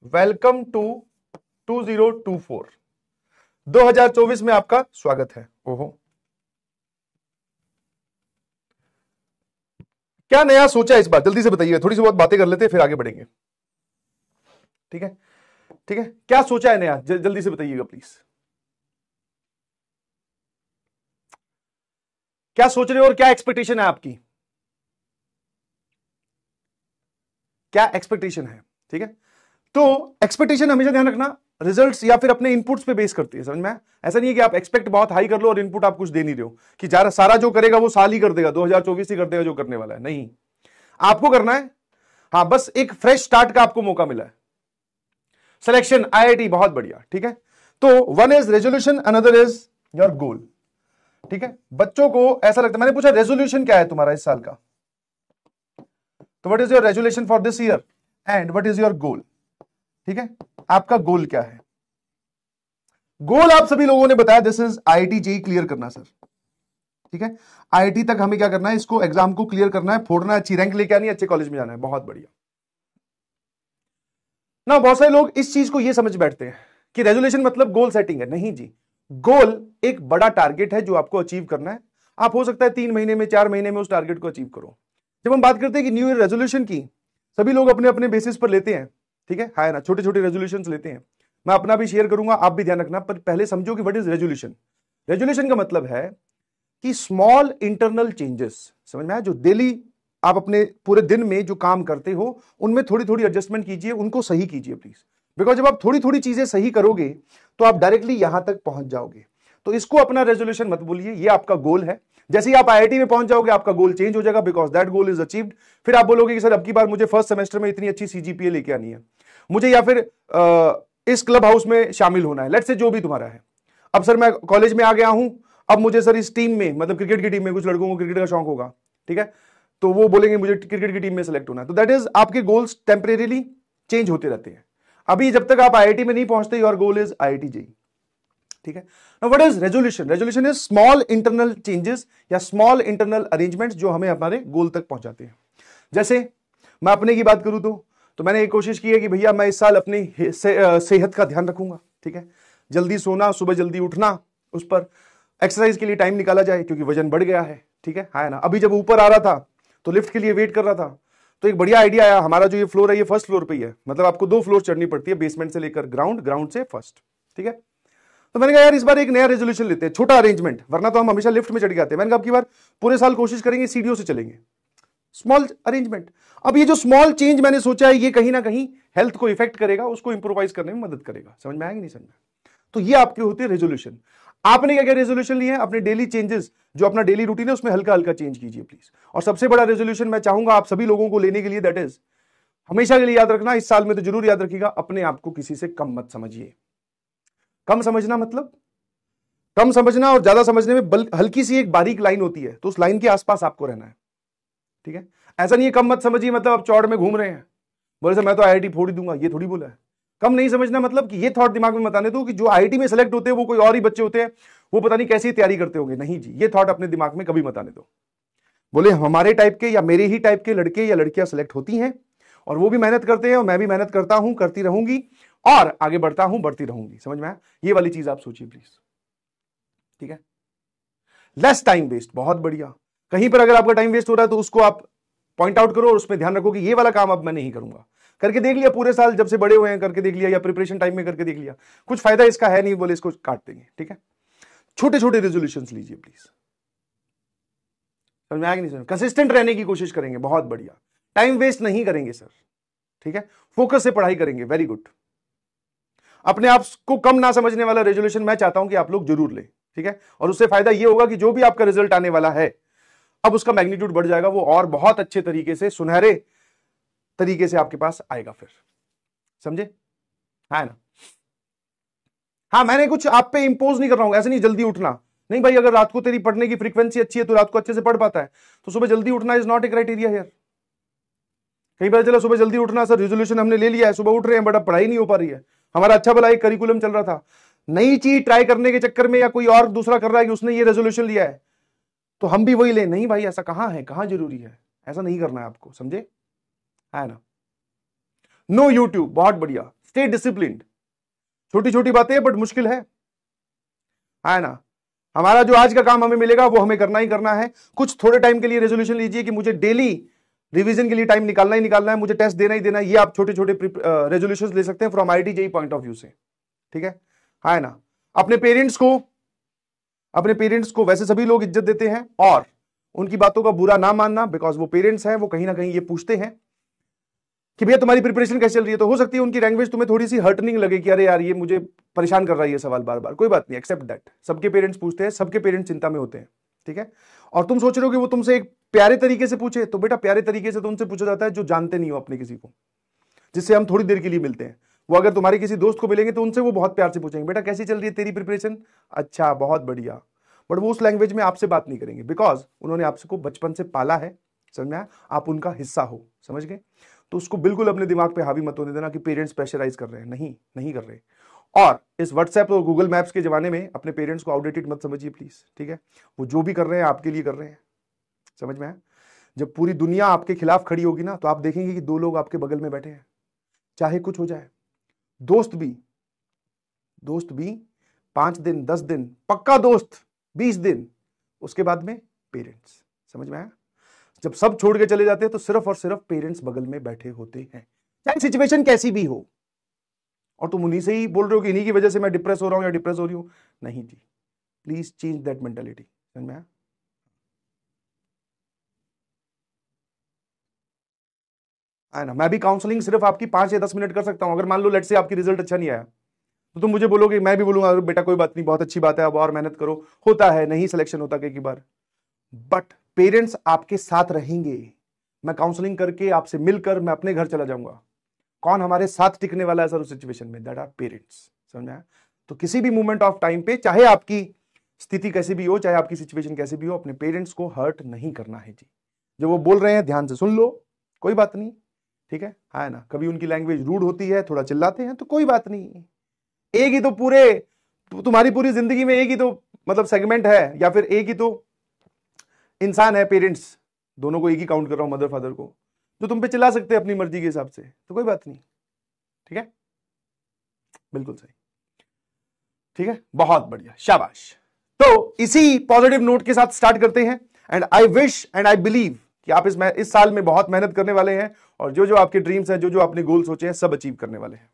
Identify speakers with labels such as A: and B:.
A: Welcome to 2024 2024 में आपका स्वागत है। ओहो, क्या नया सोचा है इस बार? जल्दी से बताइए, थोड़ी सी बहुत बातें कर लेते हैं फिर आगे बढ़ेंगे। ठीक है, ठीक है, क्या सोचा है नया? जल्दी से बताइएगा प्लीज। क्या सोच रहे हो और क्या एक्सपेक्टेशन है आपकी? क्या एक्सपेक्टेशन है? ठीक है, तो एक्सपेक्टेशन हमेशा ध्यान रखना रिजल्ट्स या फिर अपने इनपुट्स पे बेस करती है, समझ में? ऐसा नहीं है कि आप एक्सपेक्ट बहुत हाई कर लो और इनपुट आप कुछ दे नहीं रहे हो कि सारा जो करेगा वो साल ही कर देगा, 2024 ही कर देगा जो करने वाला है। नहीं, आपको करना है। हाँ, बस एक फ्रेश स्टार्ट का आपको मौका मिला है। सिलेक्शन आईआईटी, बहुत बढ़िया। ठीक है, तो one is resolution, another is your goal. ठीक है, बच्चों को ऐसा लगता है, मैंने पूछा रेजोल्यूशन क्या है तुम्हारा इस साल का, तो what is your resolution for this year and what is your goal? ठीक है, आपका गोल क्या है? गोल आप सभी लोगों ने बताया, this is IIT JEE clear करना सर। ठीक है, आईआईटी तक हमें क्या करना है, इसको एग्जाम को क्लियर करना है, फोड़ना है, अच्छी रैंक लेके आनी है, अच्छे कॉलेज में जाना है। बहुत बढ़िया ना। बहुत सारे लोग इस चीज को ये समझ बैठते हैं कि रेजोल्यूशन मतलब गोल सेटिंग है। नहीं जी, गोल एक बड़ा टारगेट है जो आपको अचीव करना है। आप हो सकता है 3 महीने में, 4 महीने में उस टारगेट को अचीव करो। जब हम बात करते हैं कि न्यू ईयर रेजोल्यूशन की, सभी लोग अपने अपने बेसिस पर लेते हैं। ठीक है, हाँ ना, छोटे छोटे रेजोल्यूशन लेते हैं। मैं अपना भी शेयर करूंगा, आप भी ध्यान रखना, पर पहले समझो कि व्हाट इज रेजोल्यूशन। रेजोल्यूशन का मतलब है कि स्मॉल इंटरनल चेंजेस, समझ में आया? जो डेली आप अपने पूरे दिन में जो काम करते हो उनमें थोड़ी थोड़ी एडजस्टमेंट कीजिए, उनको सही कीजिए प्लीज। बिकॉज जब आप थोड़ी थोड़ी चीजें सही करोगे तो आप डायरेक्टली यहां तक पहुंच जाओगे। तो इसको अपना रेजोल्यूशन मत बोलिए, ये आपका गोल है। जैसे ही आप आईआईटी में पहुंच जाओगे आपका गोल चेंज हो जाएगा, because that goal is achieved. फिर आप बोलोगे कि सर अब की बार मुझे फर्स्ट सेमेस्टर में इतनी अच्छी सीजीपीए लेके आनी है मुझे, या फिर इस क्लब हाउस में शामिल होना है, लेट्स से जो भी तुम्हारा है। अब सर मैं कॉलेज में आ गया हूं, अब मुझे सर इस टीम में, मतलब क्रिकेट की टीम में, कुछ लड़कों को क्रिकेट का शौक होगा, ठीक है, तो वो बोलेंगे मुझे क्रिकेट की टीम में सेलेक्ट होना है। तो दैट इज आपके गोल्स टेम्परेरीली चेंज होते रहते हैं। अभी जब तक आप आईआईटी में नहीं पहुंचते, your goal is IIT JEE. ठीक है, now what is resolution? Resolution is small internal changes या स्मॉल इंटरनल अरेंजमेंट्स जो हमें हमारे गोल तक पहुंचाते हैं। जैसे मैं अपने की बात करूं तो मैंने एक कोशिश की है कि भैया मैं इस साल अपनी सेहत का ध्यान रखूंगा। ठीक है, जल्दी सोना, सुबह जल्दी उठना, उस पर एक्सरसाइज के लिए टाइम निकाला जाए क्योंकि वजन बढ़ गया है। ठीक है ना। अभी जब ऊपर आ रहा था तो लिफ्ट के लिए वेट कर रहा था, तो एक बढ़िया आइडिया आया, हमारा जो ये फ्लोर है ये फर्स्ट फ्लोर पे ही है, मतलब आपको 2 फ्लोर चढ़नी पड़ती है, बेसमेंट से लेकर ग्राउंड, ग्राउंड से फर्स्ट। ठीक है, तो मैंने कहा यार इस बार एक नया रेजोल्यूशन लेते हैं, छोटा अरेंजमेंट, वरना तो हम हमेशा लिफ्ट में चढ़ के आते हैं। मैंने कहा अब की बार पूरे साल कोशिश करेंगे सीढ़ियों से चलेंगे, स्मॉल अरेंजमेंट। अब ये जो स्मॉल चेंज मैंने सोचा है ये कहीं ना कहीं हेल्थ को इफेक्ट करेगा, उसको इंप्रोवाइज करने में मदद करेगा। समझ में आएगी नहीं समझ में? तो ये आपकी होती है रेजोल्यूशन। आपने क्या क्या रेजोल्यूशन लिए हैं? अपने डेली चेंजेस, जो अपना डेली रूटीन है उसमें हल्का हल्का चेंज कीजिए प्लीज। और सबसे बड़ा रेजोल्यूशन मैं चाहूंगा आप सभी लोगों को लेने के लिए, दैट इज हमेशा के लिए याद रखना, इस साल में तो जरूर याद रखिएगा, अपने आप को किसी से कम मत समझिए। कम समझना मतलब कम समझना और ज्यादा समझने में हल्की सी एक बारीक लाइन होती है, तो उस लाइन के आसपास आपको रहना है। ठीक है, ऐसा नहीं है कम मत समझिए मतलब आप चौड़ में घूम रहे हैं, बोले सर मैं तो आईआईटी फोड़ ही दूंगा, ये थोड़ी बोला है। कम नहीं समझना मतलब कि ये थॉट दिमाग में मत आने दो कि जो आईआईटी में सेलेक्ट होते हैं वो कोई और ही बच्चे होते हैं, वो पता नहीं कैसी तैयारी करते होंगे। नहीं जी, ये थॉट अपने दिमाग में कभी मत आने दो। बोले हमारे टाइप के या मेरे ही टाइप के लड़के या लड़कियां सेलेक्ट होती हैं और वो भी मेहनत करते हैं और मैं भी मेहनत करता हूं, करती रहूंगी और आगे बढ़ता हूं, बढ़ती रहूंगी। समझ में आया? ये वाली चीज आप सोचिए प्लीज। ठीक है, लेस टाइम वेस्ट, बहुत बढ़िया। कहीं पर अगर आपका टाइम वेस्ट हो रहा है तो उसको आप पॉइंट आउट करो और उसमें ध्यान रखो कि ये वाला काम अब मैं नहीं करूंगा। करके देख लिया पूरे साल जब से बड़े हुए हैं, करके देख लिया, या प्रिपरेशन टाइम में करके देख लिया, कुछ फायदा इसका है नहीं, बोले इसको काट देंगे। ठीक है, छोटे छोटे रेजोल्यूशन लीजिए प्लीज। समझ में आएगा नहीं समझ? कंसिस्टेंट रहने की कोशिश करेंगे, बहुत बढ़िया। टाइम वेस्ट नहीं करेंगे सर। ठीक है, फोकस से पढ़ाई करेंगे, वेरी गुड। अपने आप को कम ना समझने वाला रेजोल्यूशन मैं चाहता हूं कि आप लोग जरूर लें। ठीक है, और उससे फायदा यह होगा कि जो भी आपका रिजल्ट आने वाला है अब उसका मैग्नीट्यूड बढ़ जाएगा, वो और बहुत अच्छे तरीके से, सुनहरे तरीके से आपके पास आएगा फिर। समझे? है ना? हाँ, मैंने कुछ आप पे इंपोज नहीं कर रहा हूं, ऐसे नहीं जल्दी उठना नहीं भाई। अगर रात को तेरी पढ़ने की फ्रीक्वेंसी अच्छी है तो रात को अच्छे से पढ़ पाता है, तो सुबह जल्दी उठना is not a criteria here. कई बार चला सुबह जल्दी उठना, सर रेजोल्यूशन हमने ले लिया है, सुबह उठ रहे हैं बट अब पढ़ाई नहीं हो पा रही है। हमारा अच्छा भला एक करिकुलम चल रहा था, नई चीज ट्राई करने के चक्कर में या कोई और दूसरा कर रहा है कि उसने ये रेजोल्यूशन लिया है तो हम भी वही ले। नहीं भाई, ऐसा कहां है, कहां जरूरी है, ऐसा नहीं करना है आपको। समझे? है ना? नो यूट्यूब, बहुत बढ़िया। Stay disciplined. छोटी छोटी बातें हैं बट मुश्किल है ना। हमारा जो आज का काम हमें मिलेगा वो हमें करना ही करना है। कुछ थोड़े टाइम के लिए रेजोल्यूशन लीजिए कि मुझे डेली रिवीजन के लिए टाइम निकालना ही निकालना है, मुझे टेस्ट देना ही देना है। ये आप छोटे छोटे रेजोल्यूशंस ले सकते हैं from IIT JEE point of view से, ठीक है ना। अपने पेरेंट्स को वैसे सभी लोग इज्जत देते हैं और उनकी बातों का बुरा ना मानना, बिकॉज वो पेरेंट्स हैं, वो कहीं ना कहीं ये पूछते हैं कि भैया तुम्हारी प्रिपरेशन कैसे चल रही है। तो हो सकती है उनकी लैंग्वेज तुम्हें थोड़ी सी हर्टनिंग लगे कि अरे यार ये मुझे परेशान कर रहा है ये सवाल बार बार। कोई बात नहीं, एक्सेप्ट दैट। सबके पेरेंट्स पूछते हैं, सबके पेरेंट्स चिंता में होते हैं, ठीक है। और तुम सोच रहे हो कि वो तुमसे एक प्यारे तरीके से पूछे, तो बेटा प्यारे तरीके से तो उनसे पूछा जाता है जो जानते नहीं हो अपने किसी को, जिससे हम थोड़ी देर के लिए मिलते हैं। वो अगर तुम्हारे किसी दोस्त को मिलेंगे तो उनसे वो बहुत प्यार से पूछेंगे, बेटा कैसी चल रही है तेरी प्रिपरेशन, अच्छा बहुत बढ़िया। बट वो उस लैंग्वेज में आपसे बात नहीं करेंगे, बिकॉज उन्होंने आपको बचपन से पाला है, समझ में आया, आप उनका हिस्सा हो, समझ गए। तो उसको बिल्कुल अपने दिमाग पे हावी मत होने देना कि पेरेंट्स प्रेशराइज कर रहे हैं, नहीं कर रहे। और इस व्हाट्सएप और गूगल मैप्स के जमाने में अपने पेरेंट्स को आउटडेटेड मत समझिए प्लीज, ठीक है। वो जो भी कर रहे हैं आपके लिए कर रहे हैं, समझ में आया। जब पूरी दुनिया आपके खिलाफ खड़ी होगी ना, तो आप देखेंगे कि दो लोग आपके बगल में बैठे हैं, चाहे कुछ हो जाए। दोस्त भी 5 दिन 10 दिन, पक्का दोस्त 20 दिन, उसके बाद में पेरेंट्स, समझ में आया। जब सब छोड़ के चले जाते हैं तो सिर्फ और सिर्फ पेरेंट्स बगल में बैठे होते हैं, चाहे सिचुएशन कैसी भी हो। और तुम उन्हीं से ही बोल रहे हो कि इन्हीं की वजह से मैं डिप्रेस हो रहा हूं या डिप्रेस हो रही हूं। नहीं जी, प्लीज चेंज दैट मेंटालिटी, समझ में आया। ना मैं भी काउंसलिंग सिर्फ आपकी 5 या 10 मिनट कर सकता हूं। अगर मान लो लेट से आपकी रिजल्ट अच्छा नहीं आया तो तुम मुझे बोलोगे, मैं भी बोलूंगा बेटा कोई बात नहीं, बहुत अच्छी बात है, अब और मेहनत करो। होता है, नहीं सिलेक्शन होता कई बार, बट पेरेंट्स आपके साथ रहेंगे। मैं काउंसलिंग करके आपसे मिलकर मैं अपने घर चला जाऊंगा। कौन हमारे साथ टिकने वाला है सर उस सिचुएशन में, दैट आर पेरेंट्स, समझ में आया। तो किसी भी मोमेंट ऑफ टाइम पे, चाहे आपकी स्थिति कैसी भी हो, चाहे आपकी सिचुएशन कैसी भी हो, अपने पेरेंट्स को हर्ट नहीं करना है जी। जो वो बोल रहे हैं ध्यान से सुन लो, कोई बात नहीं, ठीक है ना। कभी उनकी लैंग्वेज रूड होती है, थोड़ा चिल्लाते हैं, तो कोई बात नहीं। एक ही तो तुम्हारी पूरी जिंदगी में एक ही तो मतलब सेगमेंट है, या फिर एक ही तो इंसान है, पेरेंट्स दोनों को एक ही काउंट कर रहा हूं, मदर फादर को, जो तुम पे चिल्ला सकते हैं अपनी मर्जी के हिसाब से, तो कोई बात नहीं, ठीक है, बिल्कुल सही, ठीक है, बहुत बढ़िया, शाबाश। तो इसी पॉजिटिव नोट के साथ स्टार्ट करते हैं। And I wish and I believe कि आप इस साल में बहुत मेहनत करने वाले हैं और जो जो आपके ड्रीम्स हैं, जो जो आपने गोल सोचे हैं, सब अचीव करने वाले हैं।